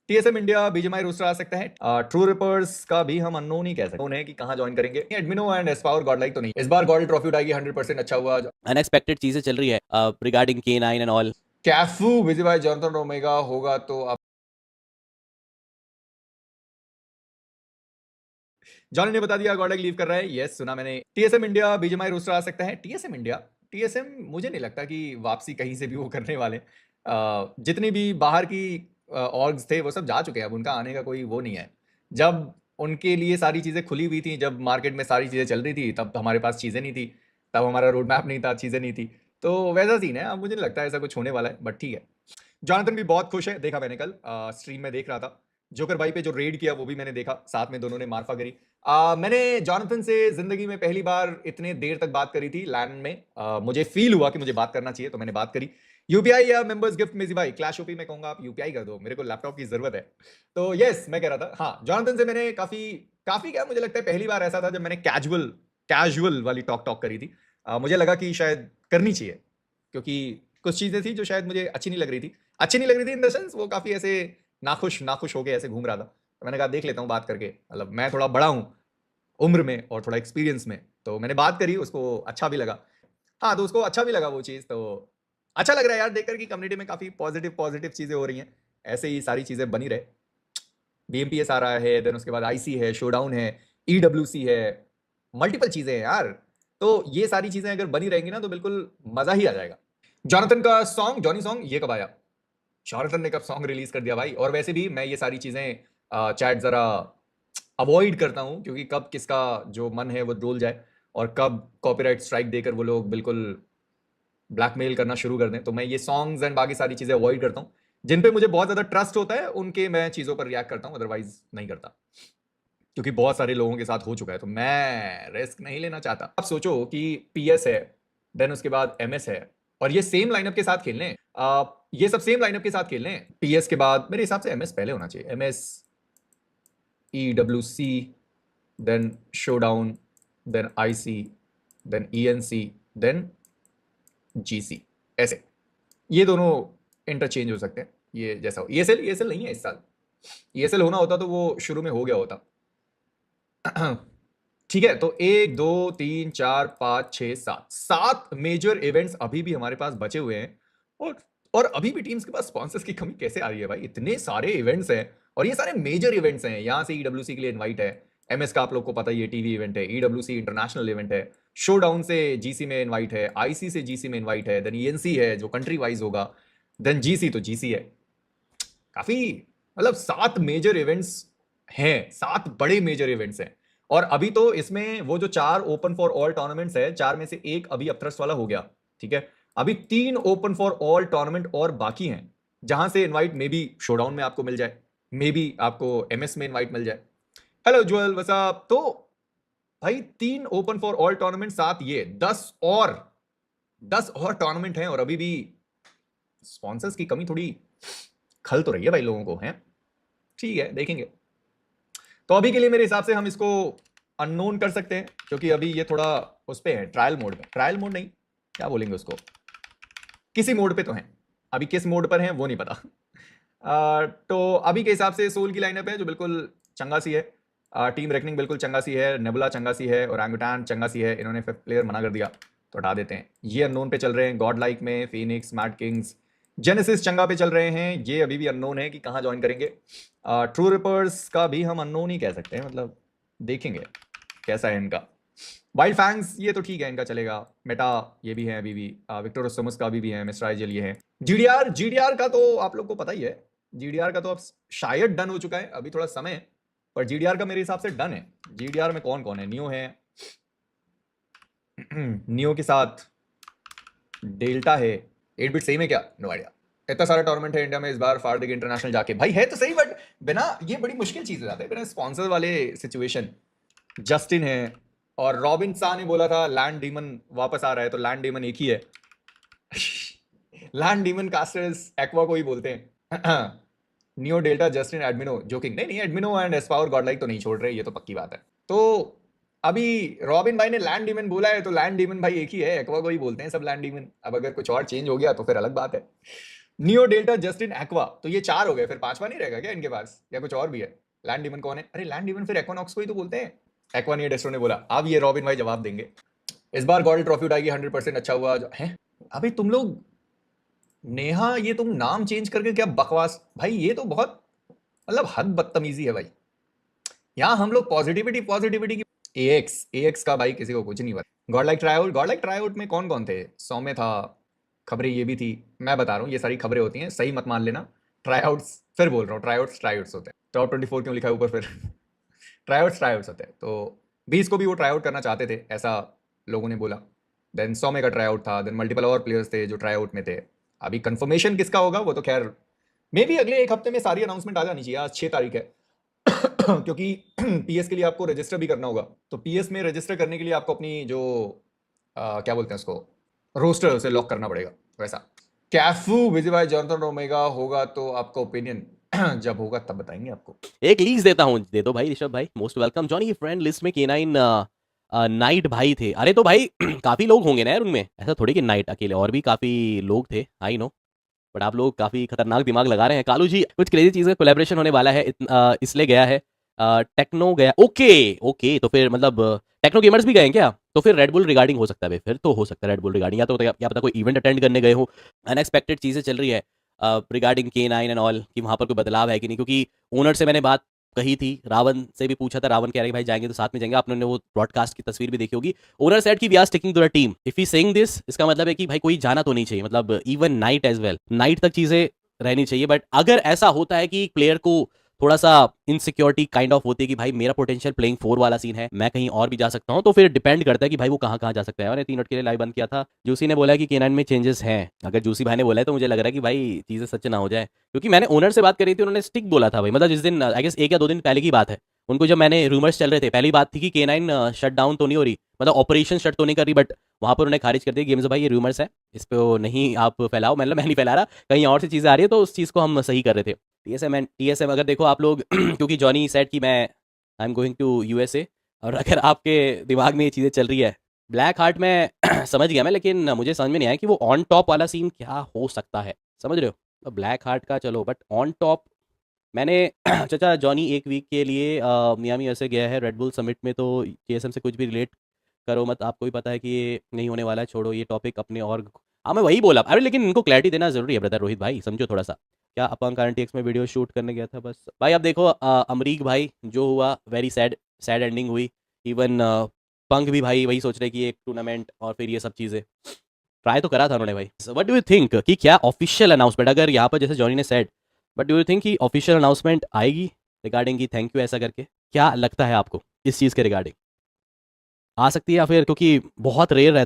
TSM India BGMI roster आ सकता है। True reapers का भी हम अननोन ही कह सकते हैं कि कहां ज्वाइन करेंगे। एडमिनो एंड एस्पावर गॉडलाइक तो नहीं, इस बार गोल्ड ट्रॉफी उठाएगी 100%। अच्छा हुआ। अनएक्सपेक्टेड चीजें चल रही है रिगार्डिंग K9 एंड ऑल। कैफू विजिट बाय जॉनथन ओमेगा होगा तो आप जॉनी ने बता दिया गॉडलाइक लीव कर रहा है। यस सुना मैंने। टीएसएम इंडिया बीजीएमआई रोस्टर आ सकता है। टीएसएम इंडिया, टीएसएम मुझे नहीं लगता कि वापसी कहीं से भी वो करने वाले। जितनी भी बाहर की ऑर्ग्स थे वो सब जा चुके हैं, अब उनका आने का कोई वो नहीं है। जब उनके लिए सारी चीज़ें खुली हुई थी, जब मार्केट में सारी चीज़ें चल रही थी, तब हमारे पास चीज़ें नहीं थी, तब हमारा रोड मैप नहीं था, चीज़ें नहीं थी। तो वैसा सीन है। अब मुझे नहीं लगता ऐसा कुछ होने वाला है, बट ठीक है। जॉनथन भी बहुत खुश है, देखा मैंने कल स्ट्रीम में देख रहा था। जोकर भाई पे जो रेड किया वो भी मैंने देखा, साथ में दोनों ने मारफा करी। मैंने जॉनथन से जिंदगी में पहली बार इतने देर तक बात करी थी लैंड में। मुझे फील हुआ कि मुझे बात करना चाहिए, तो मैंने बात करी। यूपीआई या मेंबर्स गिफ्ट मेजी भाई, क्लैश ओपी में कहूंगा आप यूपीआई कर दो, मेरे को लैपटॉप की जरूरत है। तो यस मैं कह रहा था, हाँ जॉनथन से मैंने काफी काफी क्या, मुझे लगता है पहली बार ऐसा था जब मैंने कैजुअल कैजुअल वाली टॉक टॉक करी थी। मुझे लगा कि शायद करनी चाहिए, क्योंकि कुछ चीजें थी जो शायद मुझे अच्छी नहीं लग रही थी। अच्छी नहीं लग रही थी इन द सेंस वो काफी ऐसे नाखुश नाखुश होके ऐसे घूम रहा था। तो मैंने कहा देख लेता हूँ बात करके, मतलब मैं थोड़ा बड़ा हूँ उम्र में और थोड़ा एक्सपीरियंस में, तो मैंने बात करी, उसको अच्छा भी लगा। हाँ तो उसको अच्छा भी लगा वो चीज़, तो अच्छा लग रहा है यार देखकर कि कम्युनिटी में काफ़ी पॉजिटिव पॉजिटिव चीज़ें हो रही हैं। ऐसे ही सारी चीज़ें बनी रहे। बीएमपीएस आ रहा है, देन उसके बाद आईसी है, शोडाउन है, ईडब्ल्यूसी है, मल्टीपल चीज़ें हैं यार। तो ये सारी चीज़ें अगर बनी रहेंगी ना तो बिल्कुल मज़ा ही आ जाएगा। जॉनथन का सॉन्ग, जॉनी सॉन्ग ये कब आया? जॉनथन ने कब सॉन्ग रिलीज कर दिया भाई? और वैसे भी मैं ये सारी चीज़ें चैट ज़रा अवॉइड करता हूँ, क्योंकि कब किसका जो मन है वो डोल जाए और कब कॉपीराइट स्ट्राइक देकर वो लोग बिल्कुल ब्लैकमेल करना शुरू कर दें। तो मैं ये सॉन्ग्स एंड बाकी सारी चीज़ें अवॉइड करता हूँ। जिन पे मुझे बहुत ज़्यादा ट्रस्ट होता है उनके मैं चीज़ों पर रिएक्ट करता हूँ, अदरवाइज नहीं करता, क्योंकि बहुत सारे लोगों के साथ हो चुका है, तो मैं रिस्क नहीं लेना चाहता। आप सोचो कि पीएस है, देन उसके बाद एमएस है, और ये सेम लाइनअप के साथ खेलने ये सब सेम लाइनअप के साथ खेलने। पीएस के बाद मेरे हिसाब से एमएस पहले होना चाहिए, MS, EWC, then showdown, then IC, then ENC, then GC, ऐसे ये दोनों इंटरचेंज हो सकते हैं। ये जैसा ईएसएल ईएसएल नहीं है इस साल। ईएसएल होना होता तो वो शुरू में हो गया होता। ठीक है, तो 1 2 3 4 5 6 7 7 मेजर इवेंट्स अभी भी हमारे पास बचे हुए हैं। और और अभी भी टीम्स के पास स्पॉन्सर्स की कमी कैसे आ रही है भाई? इतने सारे इवेंट्स हैं और ये सारे मेजर इवेंट्स हैं। यहाँ से ईडब्ल्यूसी के लिए इनवाइट है, एमएस का आप लोग को पता ही है टीवी इवेंट है, ईडब्ल्यूसी इंटरनेशनल इवेंट है, शोडाउन से जीसी में इनवाइट है, आईसी से जीसी में इनवाइट है, देन ईएनसी है जो कंट्री वाइज होगा, देन जीसी तो जीसी है। काफी, मतलब 7 मेजर इवेंट्स हैं, 7 बड़े मेजर इवेंट्स हैं। और अभी तो इसमें वो जो 4 ओपन फॉर ऑल टूर्नामेंट्स है, 4 में से एक अभी अपथ्रस्ट वाला हो गया, ठीक है। अभी 3 ओपन फॉर ऑल टूर्नामेंट और बाकी हैं, जहां से इनवाइट मे बी शोडाउन में आपको मिल जाए, मे बी आपको एमएस में इनवाइट मिल जाए। हेलो ज्वेल वसाप। तो भाई 3 ओपन फॉर ऑल टूर्नामेंट, साथ ये 10 और टूर्नामेंट हैं, और अभी भी स्पॉन्सर्स की कमी थोड़ी खल तो रही है भाई लोगों को, हैं। ठीक है देखेंगे। तो अभी के लिए मेरे हिसाब से हम इसको अननोन कर सकते हैं, क्योंकि अभी ये थोड़ा उस पे है, ट्रायल मोड में, ट्रायल मोड नहीं क्या बोलेंगे उसको, किसी मोड पे तो है। अभी किस मोड पर है वो नहीं पता। तो अभी के हिसाब से सोल की लाइनअप है जो बिल्कुल चंगा सी है। टीम रेकनिंग बिल्कुल चंगा सी है, नेबुला चंगा सी है, और एंगुटान चंगा सी है। इन्होंने 5th प्लेयर मना कर दिया तो हटा देते हैं। ये अननोन पे चल रहे हैं। गॉड लाइक में फिनिक्स, मैड किंग्स, जेनेसिस चंगा पे चल रहे हैं। ये अभी भी अननोन है कि कहाँ ज्वाइन करेंगे। ट्रू रिपर्स का भी हम अननोन ही कह सकते हैं, मतलब देखेंगे कैसा है इनका। वाइल्ड फैंग्स ये तो ठीक है, इनका चलेगा। मेटा ये भी है अभी भी। विक्टर ओसमस का भी है, मिस्टर आइजल ये है। जीडीआर का तो आप लोग को पता ही है। जीडीआर का तो अब शायद डन हो चुका है, अभी थोड़ा समय है, पर जीडीआर का मेरे हिसाब से डन है। जीडीआर में कौन कौन है? नियो है, नियो के साथ डेल्टा है, 8 बिट सही में क्या, नो आइडिया। इतना सारा टूर्नामेंट है इंडिया में इस बार, फाड़ देंगे इंटरनेशनल जाके भाई, है तो सही, बट बिना, ये बड़ी मुश्किल चीज हो जाती है बिना स्पॉन्सर वाले सिचुएशन। जस्टिन है, और रॉबिन सा ने बोला था लैंड डीमन वापस आ रहा है, तो लैंड डीमन एक ही है। लैंड डीमन कास्टर्स एक्वा को ही बोलते हैं। नियो, डेल्टा, जस्टिन, एडमिनो, जोकिंग नहीं नहीं, एडमिनो एंड एस्पावर गॉडलाइक तो नहीं छोड़ रहे, ये तो पक्की बात है। तो अभी रॉबिन भाई ने लैंड डीमन बोला है, तो लैंड डीमन भाई एक ही है, एक्वा को ही बोलते हैं सब लैंड डीमन। अब अगर कुछ और चेंज हो गया तो फिर अलग बात है। नियो डेल्टा जस्टिन एक्वा, तो ये 4 हो गए, फिर 5वां नहीं रहेगा क्या इनके पास, या कुछ और भी है? लैंड डीमन कौन है? अरे लैंड डीमन फिर एक्वानॉक्स को ही तो बोलते हैं। एक्वा नहीं, डेस्ट्रो ने बोला। अब ये रॉबिन भाई जवाब देंगे। इस बार गोल्ड ट्रॉफी उठाएगी 100%, अच्छा हुआ है। अबे तुम लोग, नेहा ये तुम नाम चेंज करके क्या बकवास भाई, ये तो बहुत मतलब हद बदतमीजी है भाई। यहाँ हम लोग पॉजिटिविटी पॉजिटिविटी की। एएक्स का भाई किसी को कुछ नहीं पता। गॉड लाइक ट्राईआउट में कौन कौन थे? सौम्य था, खबरें ये भी थी। मैं बता रहा हूँ ये सारी खबरें होती हैं, सही मत मान लेना। ट्राईआउट्स, फिर बोल रहा हूँ, ट्राईआउट्स होते हैं। टॉप 24 क्यों लिखा है ऊपर फिर? ट्राईआउट्स होते हैं। तो 20 को भी वो ट्राईआउट करना चाहते थे, ऐसा लोगों ने बोला। देन सौम्य का ट्राईआउट था, देन मल्टीपल और प्लेयर्स थे जो ट्राईआउट में थे। अभी कंफर्मेशन किसका होगा वो तो खैर मे भी अगले एक हफ्ते में सारी अनाउंसमेंट आ जानी चाहिए। आज 6 तारीख है। क्योंकि पीएस के लिए आपको रजिस्टर भी करना होगा, तो पीएस में रजिस्टर करने के लिए आपको अपनी जो क्या बोलते हैं उसको, रोस्टर, उसे लॉक करना पड़ेगा। वैसा कैफू विजय भाई जॉनथन ओमेगा होगा तो आपका ओपिनियन जब होगा तब बताएंगे आपको। एक लीज देता हूँ, दे दो भाई ऋषभ भाई, मोस्ट वेलकम। जॉनी की फ्रेंड लिस्ट में K9 नाइट भाई थे। अरे तो भाई काफी लोग होंगे ना यार उनमें, ऐसा थोड़ी कि नाइट अकेले, और भी काफी लोग थे, आई नो। बट आप लोग काफी खतरनाक दिमाग लगा रहे हैं। कालू जी कुछ क्रेजी चीज का कोलैबोरेशन होने वाला है, इसलिए गया है। टेक्नो गया, ओके ओके, तो फिर मतलब टेक्नो गेमर्स भी गए हैं क्या? तो फिर रेड बुल रिगार्डिंग हो सकता है भाई, फिर तो हो सकता है रेड बुल रिगार्डिंग, या तो क्या पता कोई इवेंट अटेंड करने गए हो। अनएक्सपेक्टेड चीजें चल रही है रिगार्डिंग K9 एंड ऑल, कि वहां पर कोई बदलाव है कि नहीं, क्योंकि ओनर से मैंने बात कही थी, रावण से भी पूछा था, रावण कह रहा है कि भाई जाएंगे तो साथ में जाएंगे। आपने वो ब्रॉडकास्ट की तस्वीर भी देखी होगी। ओनर सेड कि we are sticking to the team. If he saying this, इसका मतलब है कि भाई कोई जाना तो नहीं चाहिए, मतलब even night as well, night तक चीजें रहनी चाहिए। बट अगर ऐसा होता है कि प्लेयर को थोड़ा सा इनसिक्योरिटी काइंड ऑफ होती है कि भाई मेरा पोटेंशियल प्लेइंग 4 वाला सीन है, मैं कहीं और भी जा सकता हूं, तो फिर डिपेंड करता है कि भाई वो कहां कहां जा सकता है। और 3 मिनट के लिए लाइव बंद किया था। जूसी ने बोला कि K9 में चेंजेस हैं। अगर जूसी भाई ने बोला है तो मुझे लग रहा है कि भाई चीजें सच ना हो जाए, क्योंकि मैंने ओनर से बात करी थी, उन्होंने स्टिक बोला था भाई, मतलब जिस दिन आई गेस 1 या 2 दिन पहले की बात है। उनको जब मैंने रूमर्स चल रहे थे, पहली बात थी कि K9 शट डाउन तो नहीं हो रही, मतलब ऑपरेशन शट तो नहीं कर रही, बट वहां पर उन्हें खारिज कर दिया गेम्स भाई ये रूमर्स है, इस पे नहीं आप फैलाओ। मतलब मैं नहीं फैला रहा, कहीं और सी चीजें आ रही है, तो उस चीज को हम सही कर रहे थे। टीएसएम अगर देखो आप लोग क्योंकि जॉनी सेड कि मैं I am going to USA, और अगर आपके दिमाग में ये चीज़ें चल रही है, ब्लैक हार्ट में समझ गया मैं, लेकिन मुझे समझ में नहीं आया कि वो ऑन टॉप वाला सीन क्या हो सकता है, समझ रहे हो? तो ब्लैक हार्ट का चलो, बट ऑन टॉप मैंने चाचा जॉनी 1 वीक के लिए मियामी ऐसे गया है रेड बुल समिट में, तो केएसएम से कुछ भी रिलेट करो मत, आपको भी पता है कि ये नहीं होने वाला है, छोड़ो ये टॉपिक अपने। और हाँ मैं वही बोला, अरे लेकिन इनको क्लैरिटी देना जरूरी है ब्रदर रोहित भाई, समझो थोड़ा सा। क्या अपन RTX में वीडियो शूट करने गया था बस भाई। अब देखो अमरीक भाई जो हुआ, वेरी सैड सैड एंडिंग हुई। इवन पंख भी भाई वही सोच रहे कि एक टूर्नामेंट और फिर ये सब चीज़ें ट्राई तो करा था उन्होंने भाई। व्हाट डू यू थिंक कि क्या ऑफिशियल अनाउंसमेंट, अगर यहाँ पर जैसे जॉनी ने said, but do you think कि ऑफिशियल अनाउंसमेंट आएगी रिगार्डिंग की थैंक यू ऐसा करके? क्या लगता है आपको इस चीज़ के रिगार्डिंग? आ सकती है, या फिर क्योंकि बहुत रेयर रहता